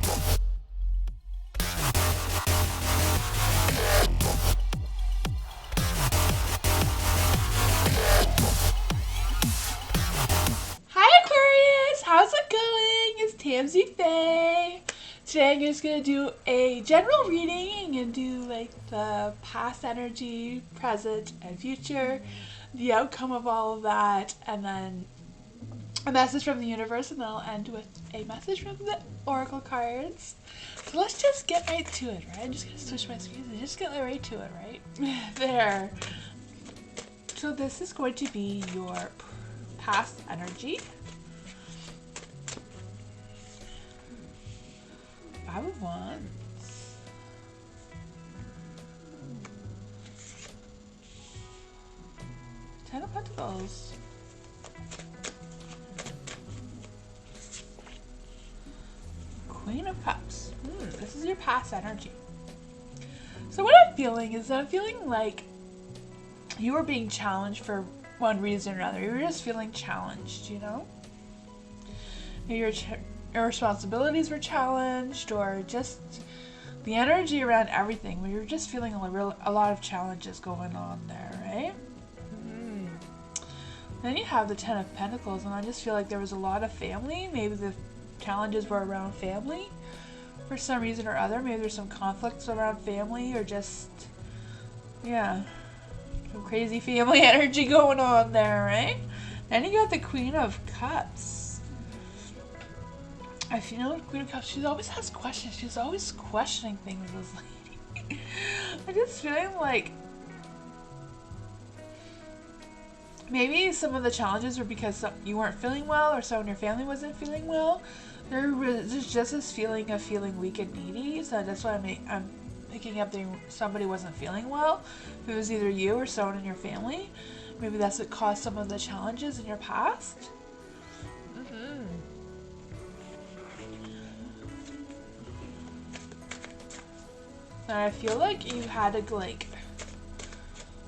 Hi Aquarius, how's it going? It's Tamsy Faye. Today I'm just going to do a general reading and do like the past energy, present, and future, the outcome of all of that, and then a message from the universe, and then I'll end with a message from the oracle cards. So let's just get right to it, right? I'm just going to switch my screens and just get right to it, right? There. So this is going to be your past energy. 5 of Wands. Ten of Pentacles. Queen of Cups. This is your past energy. So what I'm feeling is that I'm feeling like you were being challenged for one reason or another. You were just feeling challenged, you know? Maybe your responsibilities were challenged, or just the energy around everything. Where you're just feeling a lot of challenges going on there, right? Then you have the Ten of Pentacles, and I just feel like there was a lot of family. Maybe the challenges were around family for some reason or other. Maybe there's some conflicts around family, or just, yeah, some crazy family energy going on there, right? Then you got the Queen of Cups. I feel Queen of Cups, she always has questions. She's always questioning things, this lady. I'm just feeling like maybe some of the challenges were because you weren't feeling well, or someone in your family wasn't feeling well. There's just this feeling of feeling weak and needy, so that's why I'm picking up that somebody wasn't feeling well. If it was either you or someone in your family, maybe that's what caused some of the challenges in your past. And I feel like you had to like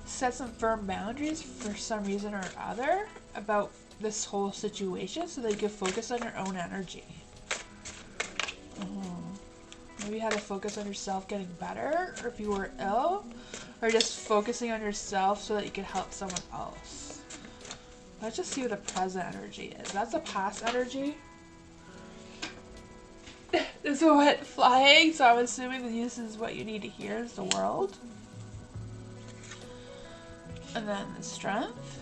set some firm boundaries for some reason or other about this whole situation, so that you could focus on your own energy. Maybe you had to focus on yourself getting better, or if you were ill, or just focusing on yourself so that you could help someone else. Let's just see what the present energy is. That's a past energy. This went flying, so I'm assuming that this is what you need to hear is the World. And then the Strength.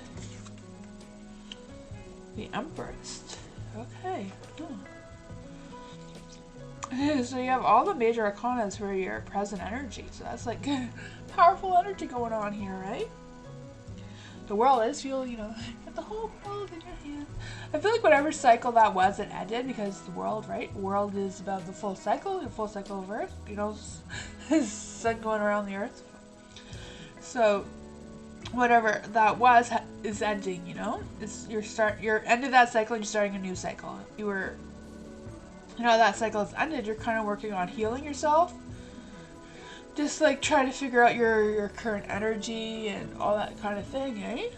The Empress. Okay. So you have all the major arcanas for your present energy. So that's like powerful energy going on here, right? The World is, you know, got the whole world in your hands. I feel like whatever cycle that was, it ended, because the world, right? World is about the full cycle of Earth. You know, sun going around the Earth. So whatever that was is ending. You know, you're ended that cycle and you're starting a new cycle. You know, that cycle has ended. You're kind of working on healing yourself. Just like trying to figure out your current energy and all that kind of thing, eh?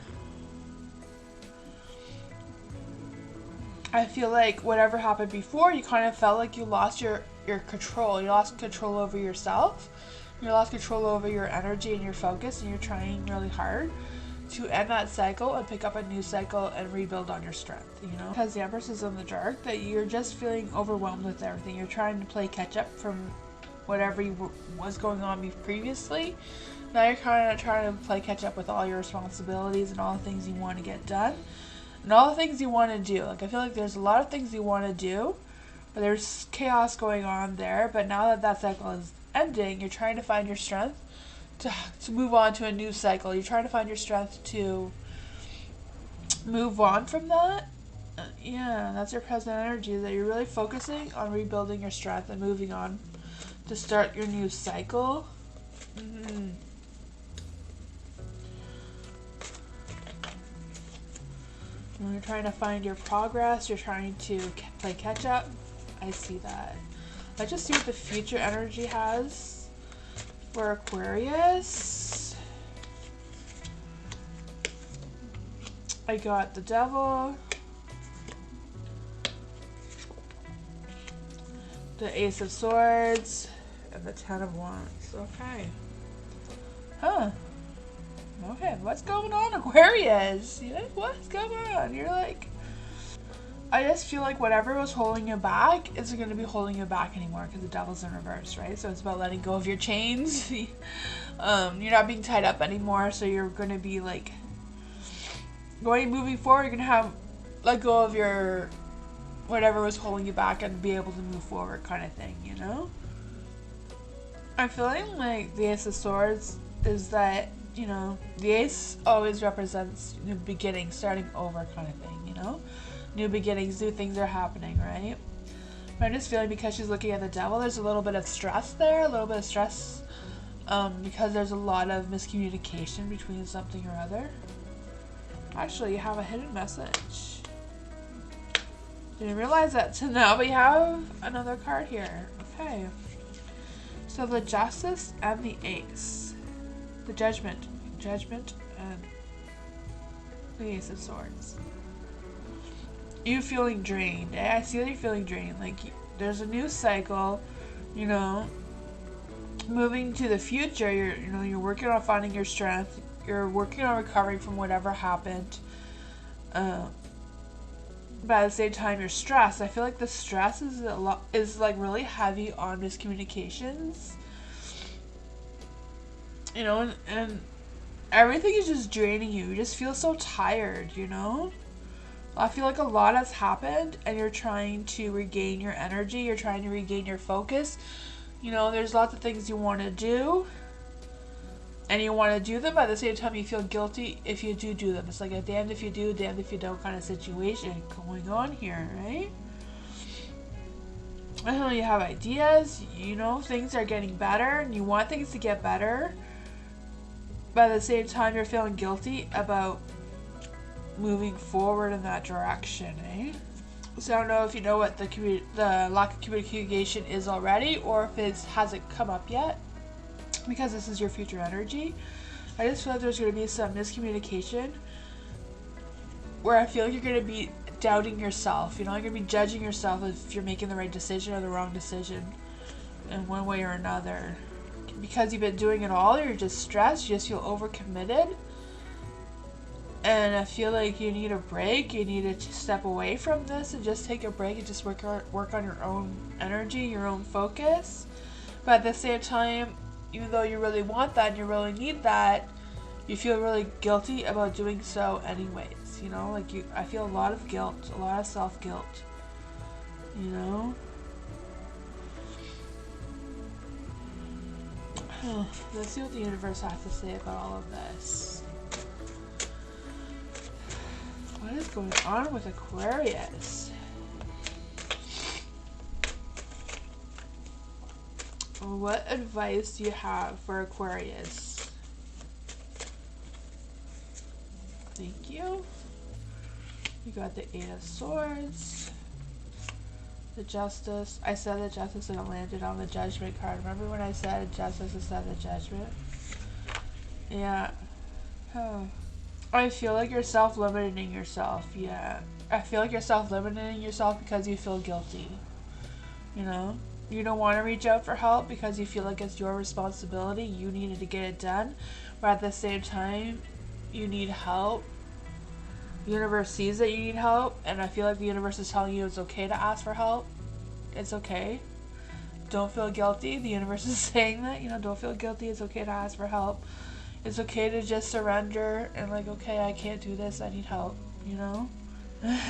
I feel like whatever happened before, you kind of felt like you lost your control. You lost control over yourself. You lost control over your energy and your focus, and you're trying really hard to end that cycle and pick up a new cycle and rebuild on your strength, you know? Because the Empress is in the dark, that you're just feeling overwhelmed with everything. You're trying to play catch up from whatever was going on previously. Now you're kind of trying to play catch up with all your responsibilities and all the things you want to get done and all the things you want to do. Like, I feel like there's a lot of things you want to do, but there's chaos going on there. But now that that cycle is ending, you're trying to find your strength to move on to a new cycle. You're trying to find your strength to move on from that. Yeah, that's your present energy, that you're really focusing on rebuilding your strength and moving on to start your new cycle. When you're trying to find your progress, you're trying to play catch up. I see that. Let's just see what the future energy has for Aquarius. I got the Devil, The Ace of Swords and the Ten of Wands. Okay. Huh. Okay, what's going on, Aquarius? You know, what's going on? You're like, I just feel like whatever was holding you back isn't going to be holding you back anymore because the devil's in reverse, right? So it's about letting go of your chains. You're not being tied up anymore, so you're going to be like, moving forward, you're going to have let go of your whatever was holding you back and be able to move forward kind of thing, you know? I'm feeling like the Ace of Swords is that, you know, the ace always represents new beginnings, starting over kind of thing, you know? New beginnings, new things are happening, right? But I'm just feeling because she's looking at the devil, there's a little bit of stress there, because there's a lot of miscommunication between something or other. Actually, you have a hidden message. Didn't realize that till now, but you have another card here. Okay. So the Justice and the Ace. The Judgment. Judgment and the Ace of Swords. You feeling drained. I see that you're feeling drained. Like, there's a new cycle, you know, moving to the future. You're working on finding your strength. You're working on recovering from whatever happened. But at the same time, you're stressed. I feel like the stress is like really heavy on miscommunications. You know, and everything is just draining you. You just feel so tired, you know? I feel like a lot has happened and you're trying to regain your energy. You're trying to regain your focus. You know, there's lots of things you want to do. And you want to do them, but at the same time you feel guilty if you do them. It's like a damned if you do, damned if you don't kind of situation going on here, right? I know you have ideas, you know, things are getting better, and you want things to get better. But at the same time, you're feeling guilty about moving forward in that direction, eh? So I don't know if you know what the lack of communication is already, or if it hasn't come up yet. Because this is your future energy, I just feel like there's going to be some miscommunication where I feel like you're going to be doubting yourself. You know, you're going to be judging yourself if you're making the right decision or the wrong decision in one way or another. Because you've been doing it all, you're just stressed, you just feel overcommitted. And I feel like you need a break, you need to step away from this and just take a break and just work on your own energy, your own focus. But at the same time, even though you really want that and you really need that, you feel really guilty about doing so anyways, you know? Like, I feel a lot of guilt, a lot of self-guilt, you know? Let's see what the universe has to say about all of this. What is going on with Aquarius? What advice do you have for Aquarius? Thank you. You got the Eight of Swords. The Justice. I said the Justice and it landed on the Judgment card. Remember when I said Justice instead of Judgment? Yeah. I feel like you're self-limiting yourself. Yeah. I feel like you're self-limiting yourself because you feel guilty. You know? You don't want to reach out for help because you feel like it's your responsibility. You needed to get it done. But at the same time, you need help. The universe sees that you need help. And I feel like the universe is telling you it's okay to ask for help. It's okay. Don't feel guilty. The universe is saying that. You know, don't feel guilty. It's okay to ask for help. It's okay to just surrender and like, okay, I can't do this. I need help. You know?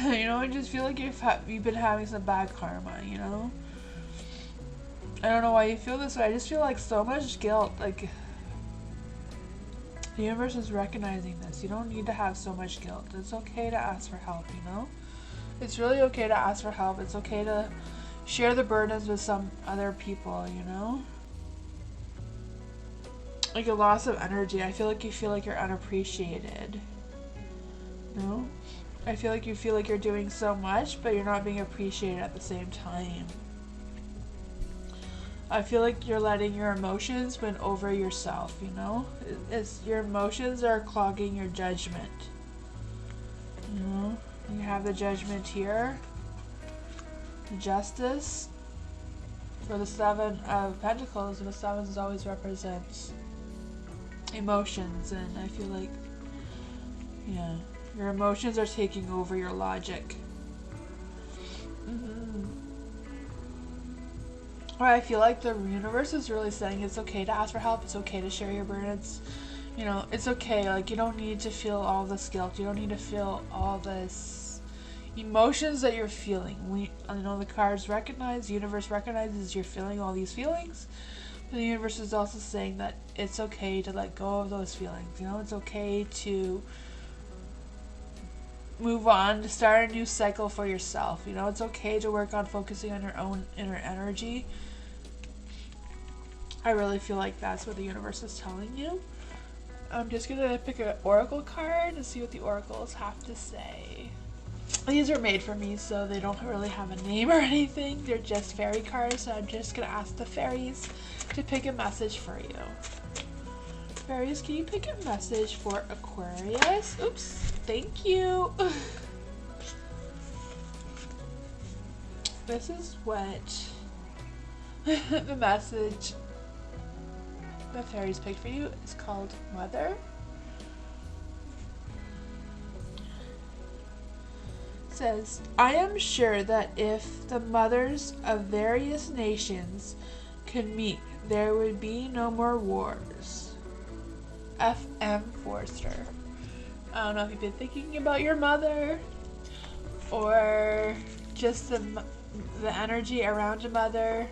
You know, I just feel like you've been having some bad karma, you know? I don't know why you feel this way. I just feel like so much guilt. Like, the universe is recognizing this. You don't need to have so much guilt. It's okay to ask for help, you know? It's really okay to ask for help. It's okay to share the burdens with some other people, you know? Like a loss of energy. I feel like you feel like you're unappreciated. You know? I feel like you feel like you're doing so much, but you're not being appreciated at the same time. I feel like you're letting your emotions win over yourself, you know? Your emotions are clogging your judgment. You know? You have the Judgment here. The Justice. for the Seven of Pentacles, and the Sevens always represents emotions, and I feel like, yeah, your emotions are taking over your logic. Or I feel like the universe is really saying it's okay to ask for help, it's okay to share your burdens. You know, it's okay, like you don't need to feel all this guilt, you don't need to feel all this emotions that you're feeling. I know the cards recognize, the universe recognizes you're feeling all these feelings. But the universe is also saying that it's okay to let go of those feelings. You know, it's okay to move on, to start a new cycle for yourself. You know, it's okay to work on focusing on your own inner energy. I really feel like that's what the universe is telling you. I'm just going to pick an oracle card and see what the oracles have to say. These are made for me, so they don't really have a name or anything. They're just fairy cards, so I'm just going to ask the fairies to pick a message for you. Fairies, can you pick a message for Aquarius? Oops, thank you. This is what the message the fairies picked for you is called Mother. It says, I am sure that if the mothers of various nations could meet, there would be no more wars. F.M. Forster. I don't know if you've been thinking about your mother or just the energy around your mother.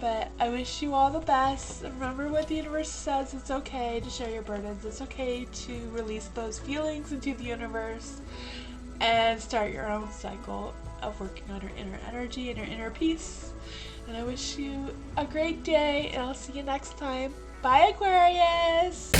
But I wish you all the best. Remember what the universe says. It's okay to share your burdens. It's okay to release those feelings into the universe and start your own cycle of working on your inner energy and your inner peace. And I wish you a great day, and I'll see you next time. Bye, Aquarius!